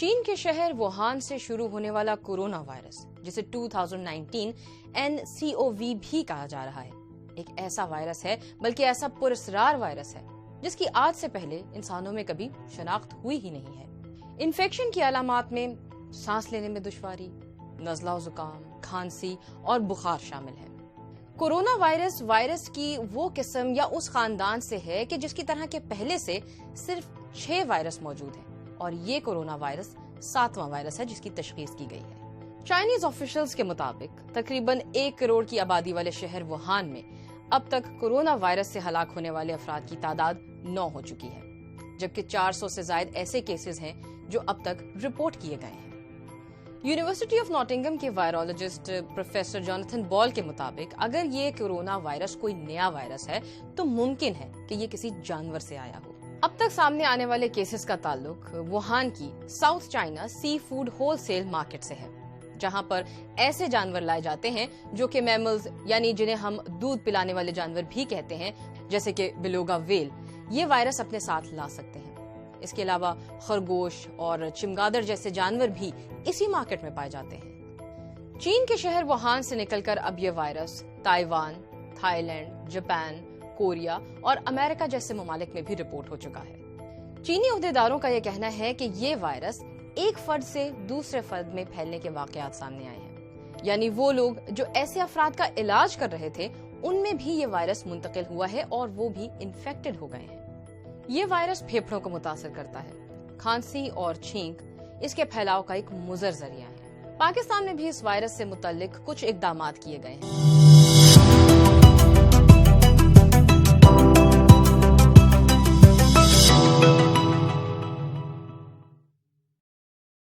چین کے شہر ووہان سے شروع ہونے والا کورونا وائرس، جسے 2019 NCOV بھی کہا جا رہا ہے، ایک ایسا وائرس ہے، بلکہ ایسا پراسرار وائرس ہے جس کی آج سے پہلے انسانوں میں کبھی شناخت ہوئی ہی نہیں ہے۔ انفیکشن کی علامات میں سانس لینے میں دشواری، نزلہ و زکام، کھانسی اور بخار شامل ہے۔ کورونا وائرس کی وہ قسم یا اس خاندان سے ہے کہ جس کی طرح کے پہلے سے صرف 6 وائرس موجود ہیں، اور یہ کورونا وائرس 7واں وائرس ہے جس کی تشخیص کی گئی ہے۔ چائنیز آفیشلز کے مطابق تقریباً 1 کروڑ کی آبادی والے شہر ووہان میں اب تک کورونا وائرس سے ہلاک ہونے والے افراد کی تعداد 9 ہو چکی ہے، جبکہ 400 سے زائد ایسے کیسز ہیں جو اب تک رپورٹ کیے گئے ہیں۔ یونیورسٹی آف ناٹنگم کے وائرولوجسٹ پروفیسر جوناتھن بال کے مطابق اگر یہ کورونا وائرس کوئی نیا وائرس ہے تو ممکن ہے کہ یہ کسی جانور سے آیا ہو۔ اب تک سامنے آنے والے کیسز کا تعلق ووہان کی south China Sea food whole cell market سے ہے، جہاں پر ایسے جانور لائے جاتے ہیں جو کہ میملز یعنی جنہیں ہم دودھ پلانے والے جانور بھی کہتے ہیں، جیسے کہ بیلوگا ویل، یہ وائرس اپنے ساتھ لا سکتے ہیں۔ اس کے علاوہ خرگوش اور چمگادڑ جیسے جانور بھی اسی مارکیٹ میں پائے جاتے ہیں۔ چین کے شہر ووہان سے نکل کر اب یہ virus Taiwan, Thailand, Japan, Korea اور امریکہ جیسے ممالک میں بھی رپورٹ ہو چکا ہے۔ چینی عہدیداروں کا یہ کہنا ہے کہ یہ وائرس ایک فرد سے دوسرے فرد میں پھیلنے کے واقعات سامنے آئے ہیں، یعنی وہ لوگ جو ایسے افراد کا علاج کر رہے تھے ان میں بھی یہ وائرس منتقل ہوا ہے اور وہ بھی انفیکٹڈ ہو گئے ہیں۔ یہ وائرس پھیپھڑوں کو متاثر کرتا ہے۔ کھانسی اور چھینک اس کے پھیلاؤ کا ایک مضر ذریعہ ہے۔ پاکستان میں بھی اس وائرس سے متعلق کچھ اقدامات کیے گئے ہیں۔